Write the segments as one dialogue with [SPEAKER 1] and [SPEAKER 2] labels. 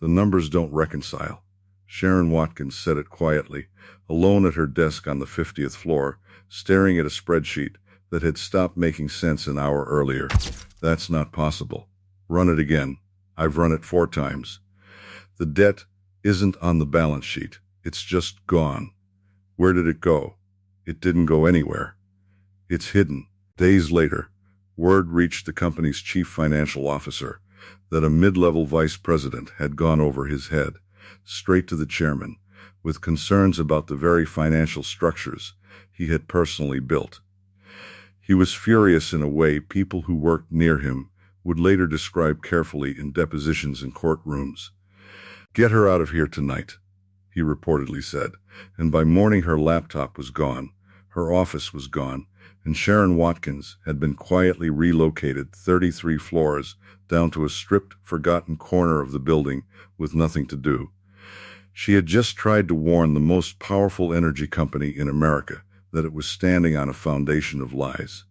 [SPEAKER 1] The numbers don't reconcile. Sherron Watkins said it quietly, alone at her desk on the 50th floor, staring at a spreadsheet that had stopped making sense an hour earlier. That's not possible. Run it again. I've run it 4 times. The debt isn't on the balance sheet. It's just gone. Where did it go? It didn't go anywhere. It's hidden. Days later, word reached the company's chief financial officer that a mid-level vice president had gone over his head, straight to the chairman, with concerns about the very financial structures he had personally built. He was furious in a way people who worked near him would later describe carefully in depositions in courtrooms. "Get her out of here tonight," he reportedly said, and by morning her laptop was gone, her office was gone, and Sherron Watkins had been quietly relocated 33 floors down to a stripped, forgotten corner of the building with nothing to do. She had just tried to warn the most powerful energy company in America that it was standing on a foundation of lies.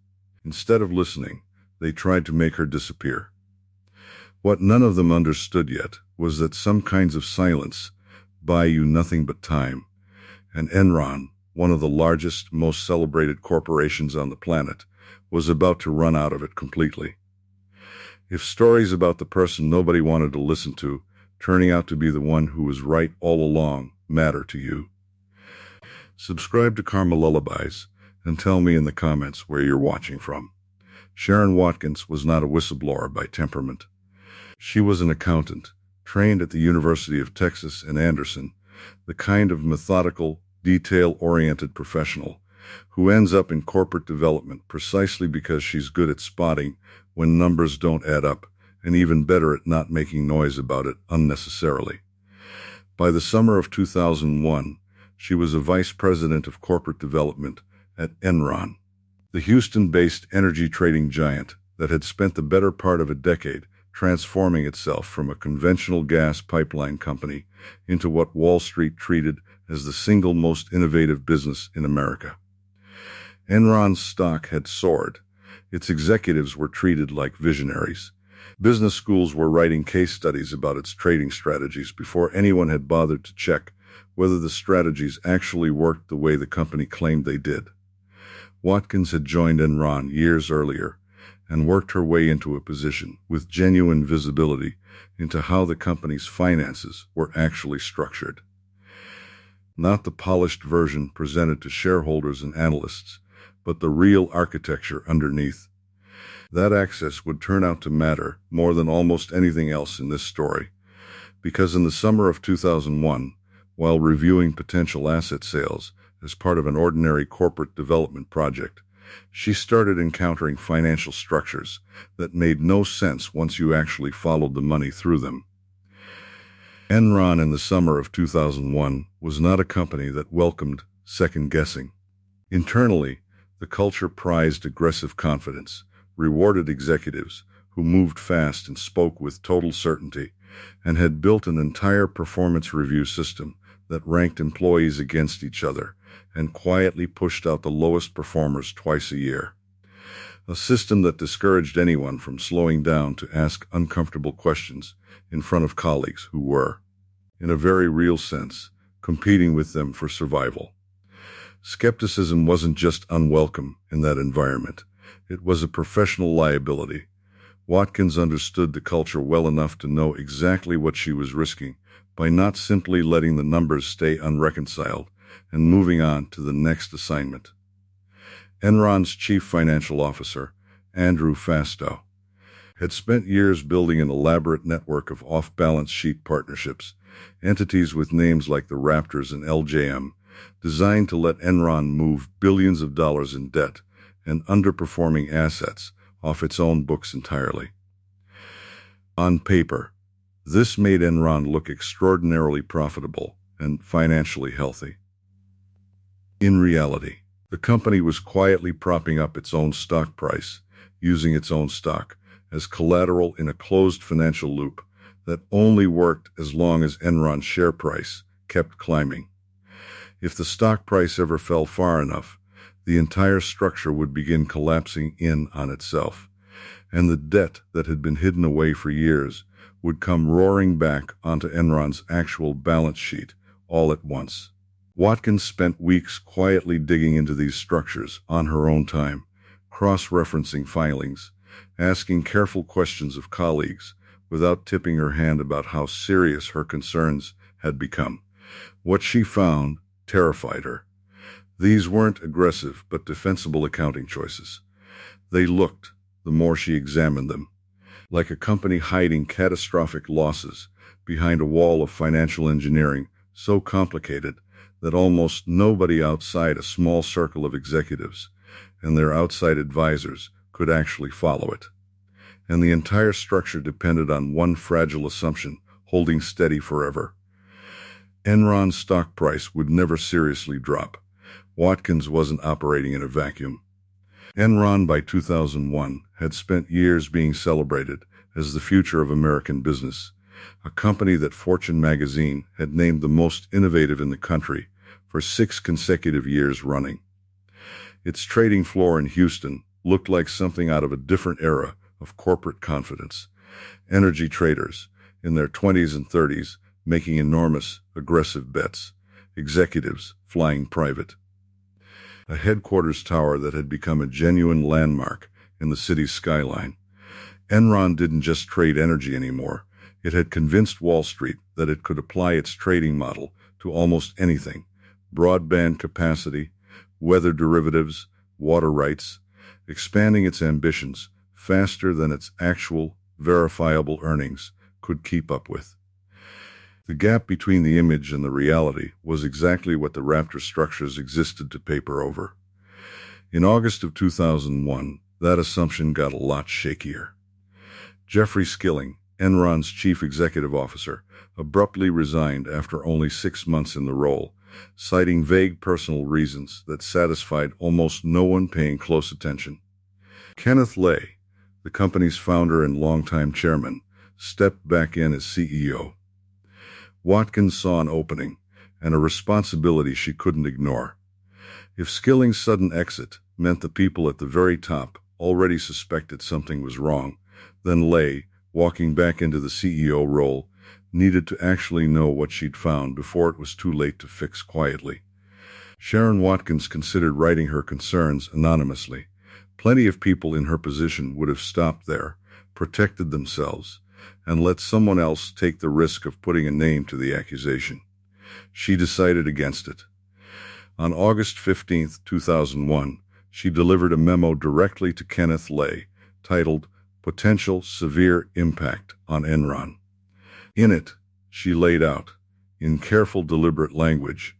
[SPEAKER 1] Instead of listening, they tried to make her disappear. What none of them understood yet was that some kinds of silence buy you nothing but time, and Enron, one of the largest, most celebrated corporations on the planet, was about to run out of it completely. If stories about the person nobody wanted to listen to, turning out to be the one who was right all along, matter to you, subscribe to Karma Lullabies and tell me in the comments where you're watching from. Sherron Watkins was not a whistleblower by temperament. She was an accountant, trained at the University of Texas in Anderson, the kind of methodical, detail-oriented professional who ends up in corporate development precisely because she's good at spotting when numbers don't add up, and even better at not making noise about it unnecessarily. By the summer of 2001, she was a vice president of corporate development at Enron, the Houston-based energy trading giant that had spent the better part of a decade transforming itself from a conventional gas pipeline company into what Wall Street treated as the single most innovative business in America. Enron's stock had soared. Its executives were treated like visionaries. Business schools were writing case studies about its trading strategies before anyone had bothered to check whether the strategies actually worked the way the company claimed they did. Watkins had joined Enron years earlier and worked her way into a position with genuine visibility into how the company's finances were actually structured. Not the polished version presented to shareholders and analysts, but the real architecture underneath. That access would turn out to matter more than almost anything else in this story, because in the summer of 2001, while reviewing potential asset sales as part of an ordinary corporate development project, she started encountering financial structures that made no sense once you actually followed the money through them. Enron in the summer of 2001 was not a company that welcomed second-guessing. Internally, the culture prized aggressive confidence, rewarded executives who moved fast and spoke with total certainty, and had built an entire performance review system that ranked employees against each other and quietly pushed out the lowest performers twice a year. A system that discouraged anyone from slowing down to ask uncomfortable questions in front of colleagues who were, in a very real sense, competing with them for survival. Skepticism wasn't just unwelcome in that environment. It was a professional liability. Watkins understood the culture well enough to know exactly what she was risking by not simply letting the numbers stay unreconciled and moving on to the next assignment. Enron's chief financial officer, Andrew Fastow, had spent years building an elaborate network of off-balance sheet partnerships, entities with names like the Raptors and LJM, designed to let Enron move billions of dollars in debt and underperforming assets off its own books entirely. On paper, this made Enron look extraordinarily profitable and financially healthy. In reality, the company was quietly propping up its own stock price, using its own stock as collateral in a closed financial loop that only worked as long as Enron's share price kept climbing. If the stock price ever fell far enough, the entire structure would begin collapsing in on itself, and the debt that had been hidden away for years would come roaring back onto Enron's actual balance sheet all at once. Watkins spent weeks quietly digging into these structures on her own time, cross-referencing filings, asking careful questions of colleagues, without tipping her hand about how serious her concerns had become. What she found terrified her. These weren't aggressive but defensible accounting choices. They looked, the more she examined them, like a company hiding catastrophic losses behind a wall of financial engineering so complicated that almost nobody outside a small circle of executives and their outside advisors could actually follow it. And the entire structure depended on one fragile assumption holding steady forever. Enron's stock price would never seriously drop. Watkins wasn't operating in a vacuum. Enron by 2001 had spent years being celebrated as the future of American business, a company that Fortune magazine had named the most innovative in the country for 6 consecutive years running. Its trading floor in Houston looked like something out of a different era of corporate confidence. Energy traders in their 20s and 30s making enormous, aggressive bets, executives flying private. A headquarters tower that had become a genuine landmark in the city's skyline. Enron didn't just trade energy anymore. It had convinced Wall Street that it could apply its trading model to almost anything: broadband capacity, weather derivatives, water rights, expanding its ambitions faster than its actual, verifiable earnings could keep up with. The gap between the image and the reality was exactly what the Raptor structures existed to paper over. In August of 2001, that assumption got a lot shakier. Jeffrey Skilling, Enron's chief executive officer, abruptly resigned after only 6 months in the role, citing vague personal reasons that satisfied almost no one paying close attention. Kenneth, the company's founder and longtime chairman, stepped back in as CEO. Watkins saw an opening and a responsibility she couldn't ignore. If Skilling's sudden exit meant the people at the very top already suspected something was wrong, then walking back into the CEO role, needed to actually know what she'd found before it was too late to fix quietly. Sherron Watkins considered writing her concerns anonymously. Plenty of people in her position would have stopped there, protected themselves, and let someone else take the risk of putting a name to the accusation. She decided against it. On August 15, 2001, she delivered a memo directly to Kenneth, titled Potential Severe Impact on Enron. In it, she laid out, in careful, deliberate language,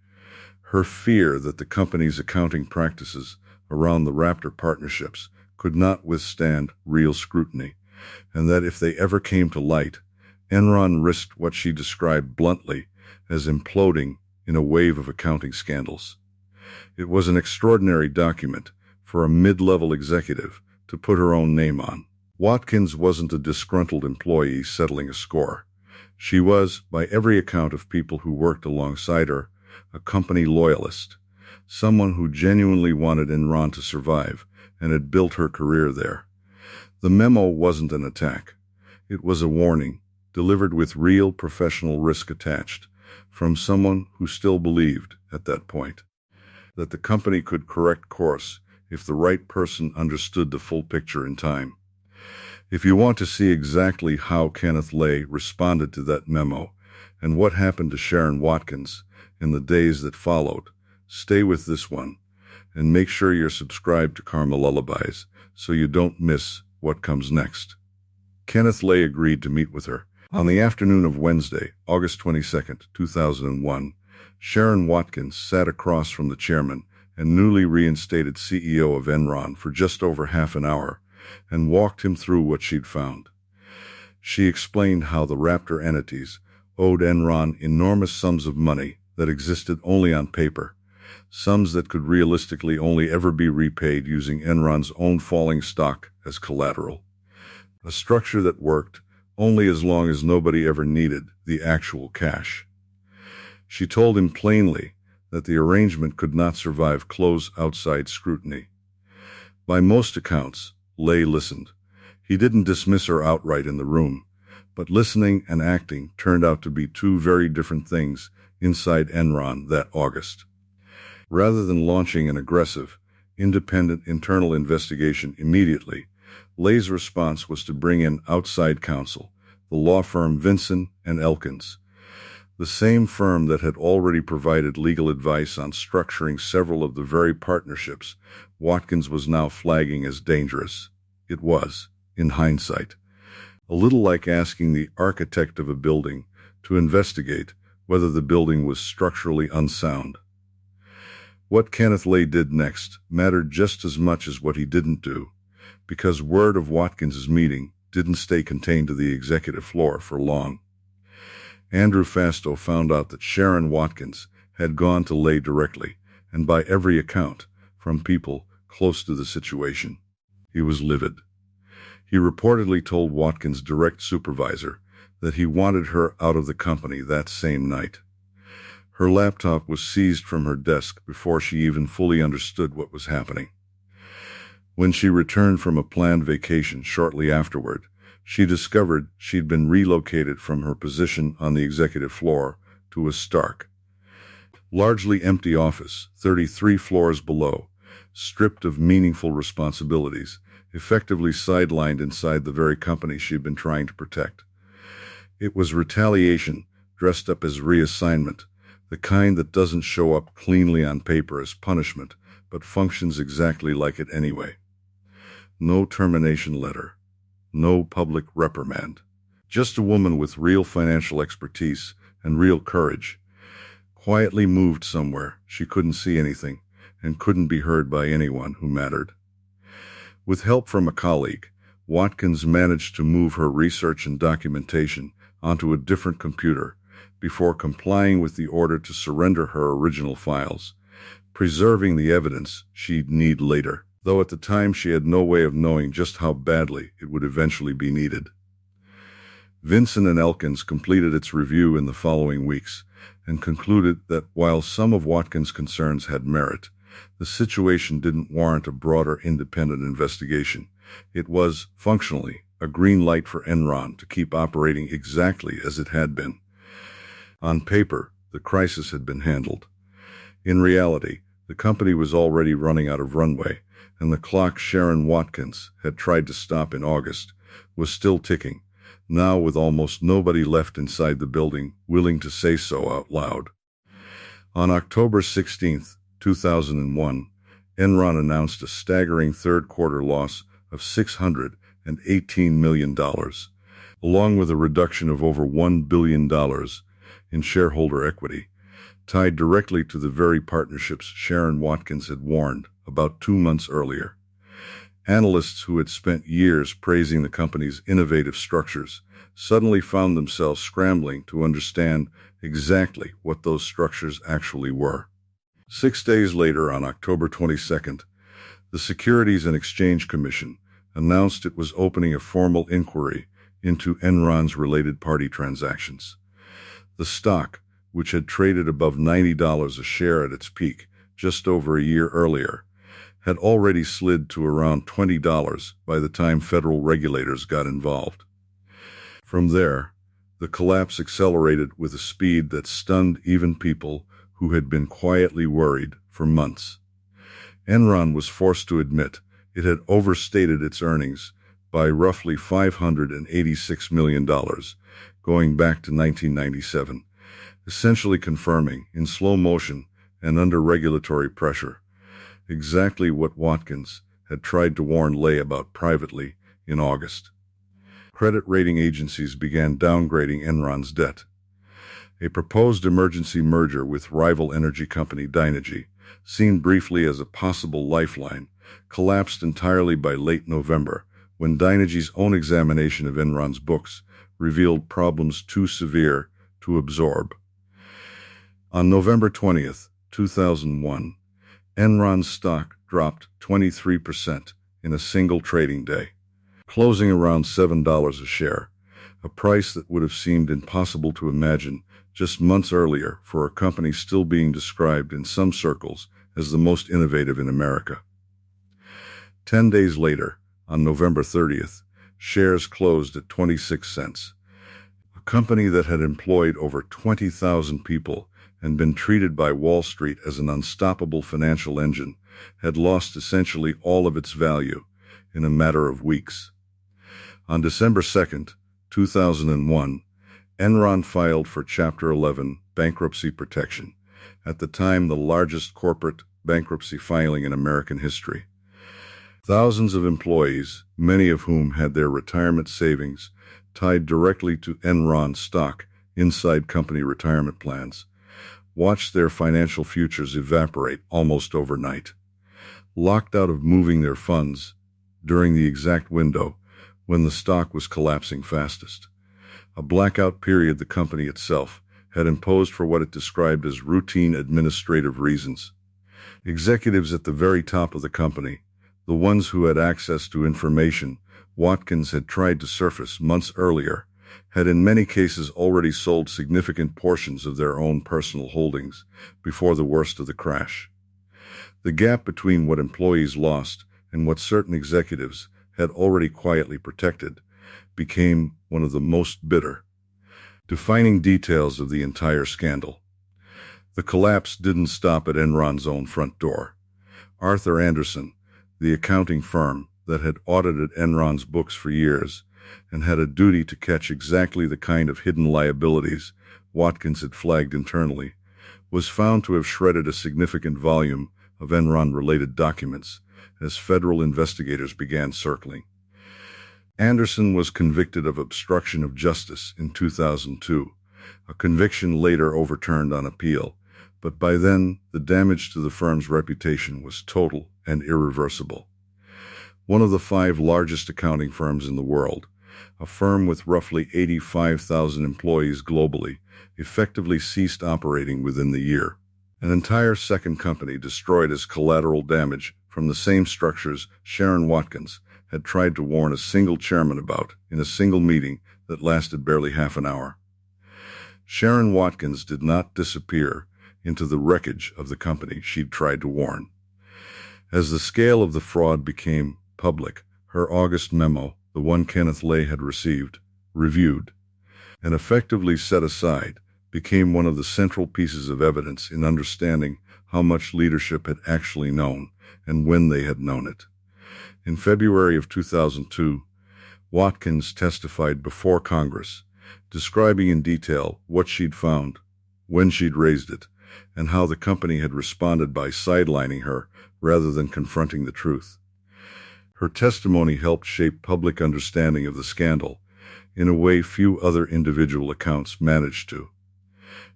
[SPEAKER 1] her fear that the company's accounting practices around the Raptor partnerships could not withstand real scrutiny, and that if they ever came to light, Enron risked what she described bluntly as imploding in a wave of accounting scandals. It was an extraordinary document for a mid-level executive to put her own name on. Watkins wasn't a disgruntled employee settling a score. She was, by every account of people who worked alongside her, a company loyalist, someone who genuinely wanted Enron to survive and had built her career there. The memo wasn't an attack. It was a warning, delivered with real professional risk attached, from someone who still believed, at that point, that the company could correct course if the right person understood the full picture in time. If you want to see exactly how Kenneth responded to that memo and what happened to Sherron Watkins in the days that followed, stay with this one and make sure you're subscribed to Karma Lullabies so you don't miss what comes next. Kenneth agreed to meet with her. On the afternoon of Wednesday, August 22, 2001, Sherron Watkins sat across from the chairman and newly reinstated CEO of Enron for just over half an hour and walked him through what she'd found. She explained how the Raptor entities owed Enron enormous sums of money that existed only on paper, sums that could realistically only ever be repaid using Enron's own falling stock as collateral. A structure that worked only as long as nobody ever needed the actual cash. She told him plainly that the arrangement could not survive close outside scrutiny. By most accounts, listened. He didn't dismiss her outright in the room, But listening and acting turned out to be two very different things inside Enron that August. Rather than launching an aggressive, independent internal investigation immediately, Lay's response was to bring in outside counsel, the law firm Vinson and Elkins, the same firm that had already provided legal advice on structuring several of the very partnerships Watkins was now flagging as dangerous. It was, in hindsight, a little like asking the architect of a building to investigate whether the building was structurally unsound. What Kenneth Lay did next mattered just as much as what he didn't do, because word of Watkins's meeting didn't stay contained to the executive floor for long. Andrew Fastow found out that Sherron Watkins had gone to Lay directly, and by every account, from people close to the situation. He was livid. He reportedly told Watkins' direct supervisor that he wanted her out of the company that same night. Her laptop was seized from her desk before she even fully understood what was happening. When she returned from a planned vacation shortly afterward, she discovered she'd been relocated from her position on the executive floor to a stark, largely empty office 33 floors below, stripped of meaningful responsibilities, effectively sidelined inside the very company she'd been trying to protect. It was retaliation dressed up as reassignment, the kind that doesn't show up cleanly on paper as punishment, but functions exactly like it anyway. No termination letter. No public reprimand. Just a woman with real financial expertise and real courage, quietly moved somewhere she couldn't see anything and couldn't be heard by anyone who mattered. With help from a colleague, Watkins managed to move her research and documentation onto a different computer before complying with the order to surrender her original files, preserving the evidence she'd need later, though at the time she had no way of knowing just how badly it would eventually be needed. Vinson and Elkins completed its review in the following weeks and concluded that while some of Watkins' concerns had merit, the situation didn't warrant a broader independent investigation. It was, functionally, a green light for Enron to keep operating exactly as it had been. On paper, the crisis had been handled. In reality, the company was already running out of runway, and the clock Sherron Watkins had tried to stop in August was still ticking, now with almost nobody left inside the building willing to say so out loud. On October 16, 2001, Enron announced a staggering third-quarter loss of $618 million, along with a reduction of over $1 billion in shareholder equity, tied directly to the very partnerships Sherron Watkins had warned about 2 months earlier. Analysts who had spent years praising the company's innovative structures suddenly found themselves scrambling to understand exactly what those structures actually were. 6 days later, on October 22nd, the Securities and Exchange Commission announced it was opening a formal inquiry into Enron's related party transactions. The stock, which had traded above $90 a share at its peak just over a year earlier, had already slid to around $20 by the time federal regulators got involved. From there, the collapse accelerated with a speed that stunned even people who had been quietly worried for months. Enron was forced to admit it had overstated its earnings by roughly $586 million, going back to 1997, essentially confirming, in slow motion and under regulatory pressure, exactly what Watkins had tried to warn Lay about privately in August. Credit rating agencies began downgrading Enron's debt. A proposed emergency merger with rival energy company Dynegy, seen briefly as a possible lifeline, collapsed entirely by late November, when Dynegy's own examination of Enron's books revealed problems too severe to absorb. On November 20th, 2001, Enron's stock dropped 23% in a single trading day, closing around $7 a share, a price that would have seemed impossible to imagine just months earlier for a company still being described in some circles as the most innovative in America. 10 days later, on November 30th, shares closed at 26 cents, company that had employed over 20,000 people and been treated by Wall Street as an unstoppable financial engine, had lost essentially all of its value in a matter of weeks. On December 2, 2001, Enron filed for Chapter 11 bankruptcy protection, at the time the largest corporate bankruptcy filing in American history. Thousands of employees, many of whom had their retirement savings tied directly to Enron stock inside company retirement plans, watched their financial futures evaporate almost overnight. Locked out of moving their funds during the exact window when the stock was collapsing fastest. A blackout period the company itself had imposed for what it described as routine administrative reasons. Executives at the very top of the company, the ones who had access to information Watkins had tried to surface months earlier, had in many cases already sold significant portions of their own personal holdings before the worst of the crash. The gap between what employees lost and what certain executives had already quietly protected became one of the most bitter, defining details of the entire scandal. The collapse didn't stop at Enron's own front door. Arthur Andersen, the accounting firm that had audited Enron's books for years and had a duty to catch exactly the kind of hidden liabilities Watkins had flagged internally, was found to have shredded a significant volume of Enron-related documents as federal investigators began circling. Andersen was convicted of obstruction of justice in 2002, a conviction later overturned on appeal, but by then the damage to the firm's reputation was total and irreversible. One of the 5 largest accounting firms in the world, a firm with roughly 85,000 employees globally, effectively ceased operating within the year. An entire second company destroyed as collateral damage from the same structures Sherron Watkins had tried to warn a single chairman about in a single meeting that lasted barely half an hour. Sherron Watkins did not disappear into the wreckage of the company she'd tried to warn. As the scale of the fraud became public, her August memo, the one Kenneth had received, reviewed, and effectively set aside, became one of the central pieces of evidence in understanding how much leadership had actually known and when they had known it. In February of 2002, Watkins testified before Congress, describing in detail what she'd found, when she'd raised it, and how the company had responded by sidelining her rather than confronting the truth. Her testimony helped shape public understanding of the scandal in a way few other individual accounts managed to.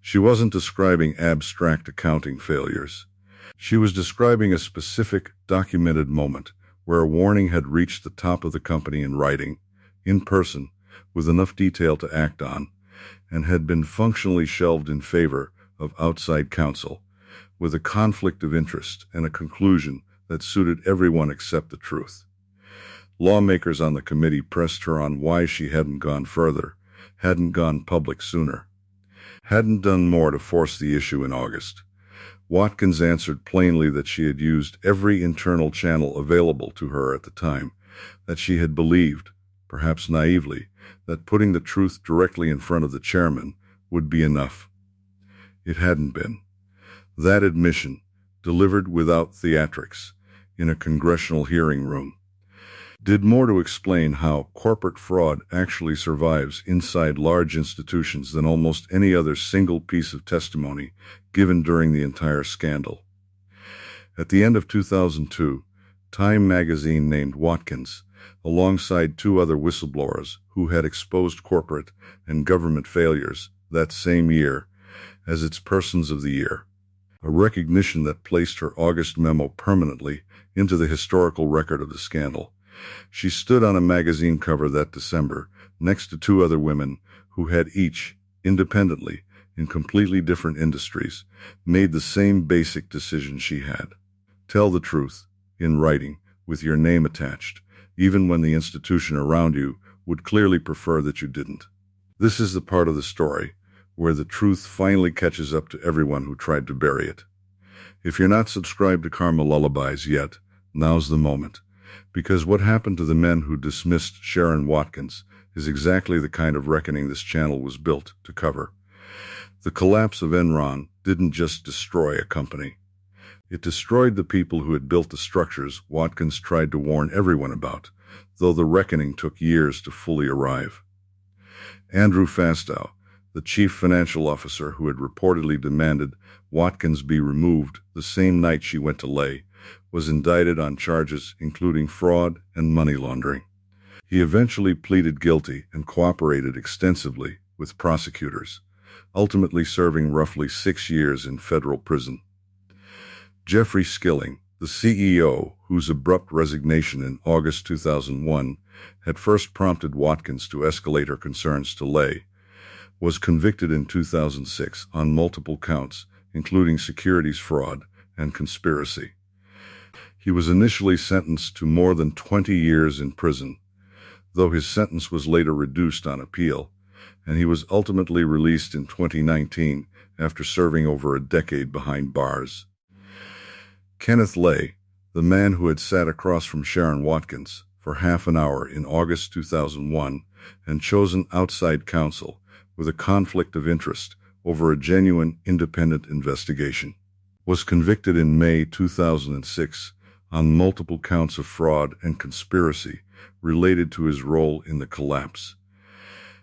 [SPEAKER 1] She wasn't describing abstract accounting failures. She was describing a specific, documented moment where a warning had reached the top of the company in writing, in person, with enough detail to act on, and had been functionally shelved in favor of outside counsel, with a conflict of interest and a conclusion that suited everyone except the truth. Lawmakers on the committee pressed her on why she hadn't gone further, hadn't gone public sooner, hadn't done more to force the issue in August. Watkins answered plainly that she had used every internal channel available to her at the time, that she had believed, perhaps naively, that putting the truth directly in front of the chairman would be enough. It hadn't been. That admission, delivered without theatrics, in a congressional hearing room, did more to explain how corporate fraud actually survives inside large institutions than almost any other single piece of testimony given during the entire scandal. At the end of 2002, Time magazine named Watkins, alongside 2 other whistleblowers who had exposed corporate and government failures that same year, as its Persons of the Year, a recognition that placed her August memo permanently into the historical record of the scandal. She stood on a magazine cover that December, next to 2 other women who had each, independently, in completely different industries, made the same basic decision she had. Tell the truth, in writing, with your name attached, even when the institution around you would clearly prefer that you didn't. This is the part of the story where the truth finally catches up to everyone who tried to bury it. If you're not subscribed to Karma Lullabies yet, now's the moment. Because what happened to the men who dismissed Sherron Watkins is exactly the kind of reckoning this channel was built to cover. The collapse of Enron didn't just destroy a company. It destroyed the people who had built the structures Watkins tried to warn everyone about, though the reckoning took years to fully arrive. Andrew Fastow, the chief financial officer who had reportedly demanded Watkins be removed the same night she went to lay, was indicted on charges including fraud and money laundering. He eventually pleaded guilty and cooperated extensively with prosecutors, ultimately serving roughly 6 years in federal prison. Jeffrey Skilling, the CEO, whose abrupt resignation in August 2001 had first prompted Watkins to escalate her concerns to lay, was convicted in 2006 on multiple counts, including securities fraud and conspiracy. He was initially sentenced to more than 20 years in prison, though his sentence was later reduced on appeal, and he was ultimately released in 2019 after serving over a decade behind bars. Kenneth Lay, the man who had sat across from Sherron Watkins for half an hour in August 2001 and chosen outside counsel with a conflict of interest over a genuine independent investigation, was convicted in May 2006 on multiple counts of fraud and conspiracy related to his role in the collapse.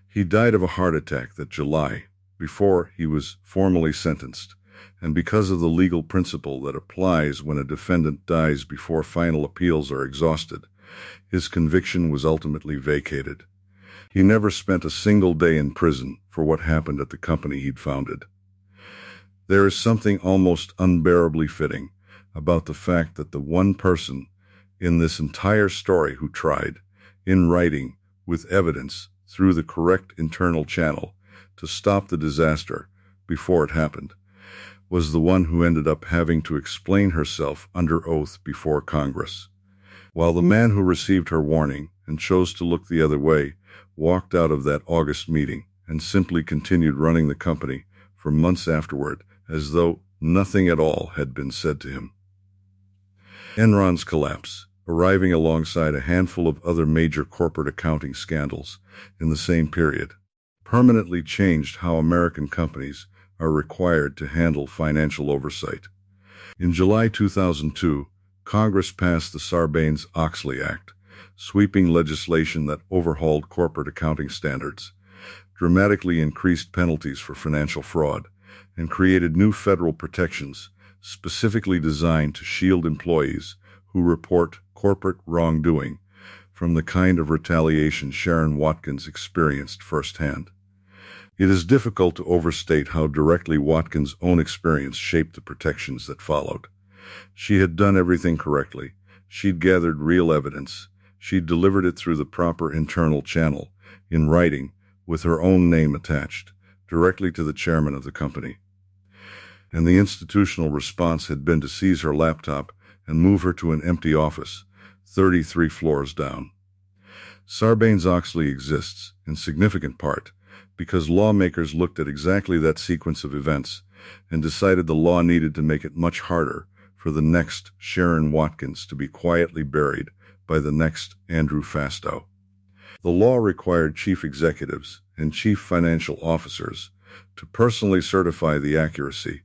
[SPEAKER 1] He died of a heart attack that July, before he was formally sentenced, and because of the legal principle that applies when a defendant dies before final appeals are exhausted, his conviction was ultimately vacated. He never spent a single day in prison for what happened at the company he'd founded. There is something almost unbearably fitting about the fact that the one person in this entire story who tried, in writing, with evidence, through the correct internal channel, to stop the disaster before it happened, was the one who ended up having to explain herself under oath before Congress. While the man who received her warning and chose to look the other way walked out of that August meeting and simply continued running the company for months afterward as though nothing at all had been said to him. Enron's collapse, arriving alongside a handful of other major corporate accounting scandals in the same period, permanently changed how American companies are required to handle financial oversight. In July 2002, Congress passed the Sarbanes-Oxley Act, sweeping legislation that overhauled corporate accounting standards, dramatically increased penalties for financial fraud, and created new federal protections specifically designed to shield employees who report corporate wrongdoing from the kind of retaliation Sherron Watkins experienced firsthand. It is difficult to overstate how directly Watkins' own experience shaped the protections that followed. She had done everything correctly. She'd gathered real evidence. She'd delivered it through the proper internal channel, in writing, with her own name attached, directly to the chairman of the company. And the institutional response had been to seize her laptop and move her to an empty office, 33 floors down. Sarbanes-Oxley exists, in significant part, because lawmakers looked at exactly that sequence of events and decided the law needed to make it much harder for the next Sherron Watkins to be quietly buried by the next Andrew Fastow. The law required chief executives and chief financial officers to personally certify the accuracy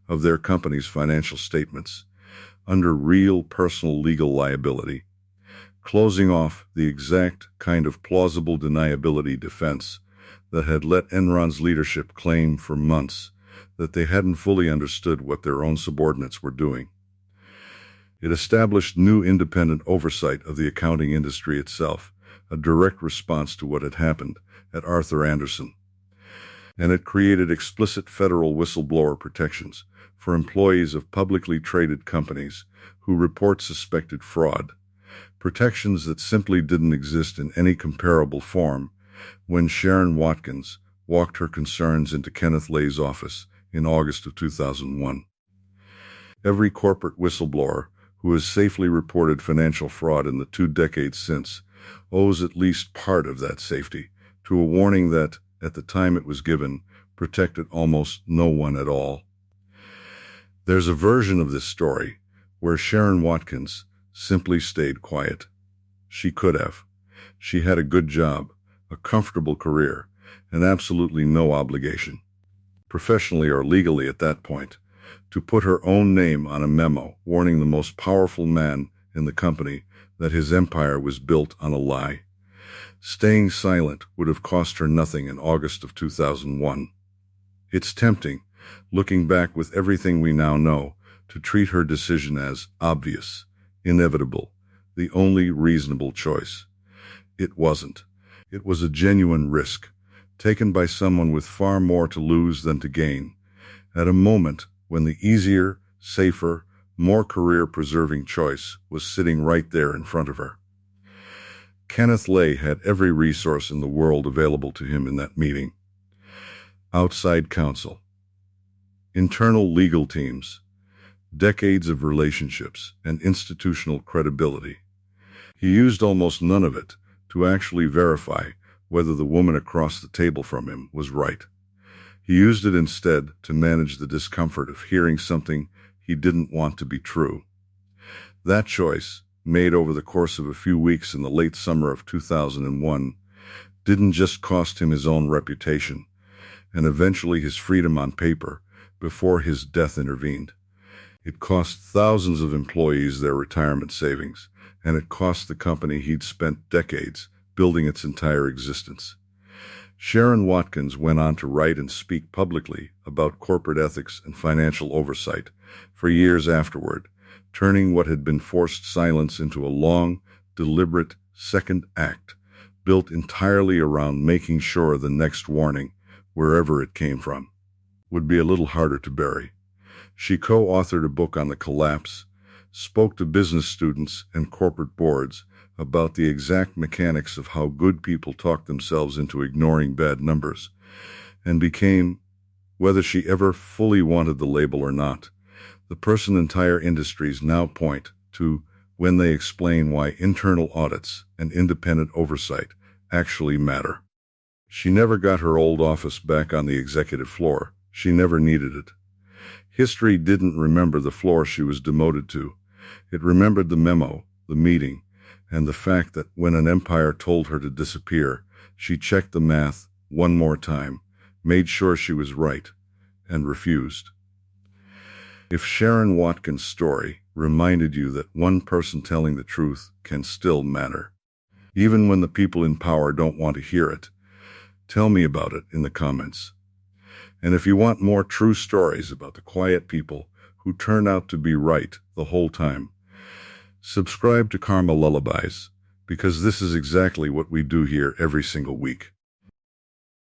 [SPEAKER 1] of their company's financial statements under real personal legal liability, closing off the exact kind of plausible deniability defense that had let Enron's leadership claim for months that they hadn't fully understood what their own subordinates were doing. It established new independent oversight of the accounting industry itself, a direct response to what had happened at Arthur Andersen. And it created explicit federal whistleblower protections for employees of publicly traded companies who report suspected fraud, protections that simply didn't exist in any comparable form when Sherron Watkins walked her concerns into Kenneth Lay's office in August of 2001. Every corporate whistleblower who has safely reported financial fraud in the 2 decades since owes at least part of that safety to a warning that, at the time it was given, protected almost no one at all. There's a version of this story where Sherron Watkins simply stayed quiet. She could have. She had a good job, a comfortable career, and absolutely no obligation, professionally or legally at that point, to put her own name on a memo warning the most powerful man in the company that his empire was built on a lie. Staying silent would have cost her nothing in August of 2001. It's tempting, looking back with everything we now know, to treat her decision as obvious, inevitable, the only reasonable choice. It wasn't. It was a genuine risk, taken by someone with far more to lose than to gain, at a moment when the easier, safer, more career-preserving choice was sitting right there in front of her. Kenneth Lay had every resource in the world available to him in that meeting. Outside counsel, internal legal teams, decades of relationships, and institutional credibility. He used almost none of it to actually verify whether the woman across the table from him was right. He used it instead to manage the discomfort of hearing something he didn't want to be true. That choice, made over the course of a few weeks in the late summer of 2001, didn't just cost him his own reputation, and eventually his freedom on paper, before his death intervened. It cost thousands of employees their retirement savings, and it cost the company he'd spent decades building its entire existence. Sherron Watkins went on to write and speak publicly about corporate ethics and financial oversight for years afterward, turning what had been forced silence into a long, deliberate second act built entirely around making sure the next warning, wherever it came from, would be a little harder to bury. She co-authored a book on the collapse, spoke to business students and corporate boards about the exact mechanics of how good people talk themselves into ignoring bad numbers, and became, whether she ever fully wanted the label or not, the person entire industries now point to when they explain why internal audits and independent oversight actually matter. She never got her old office back on the executive floor. She never needed it. History didn't remember the floor she was demoted to. It remembered the memo, the meeting, and the fact that when an empire told her to disappear, she checked the math one more time, made sure she was right, and refused. If Sherron Watkins' story reminded you that one person telling the truth can still matter, even when the people in power don't want to hear it, tell me about it in the comments. And if you want more true stories about the quiet people who turn out to be right the whole time, subscribe to Karma Lullabies, because this is exactly what we do here every single week.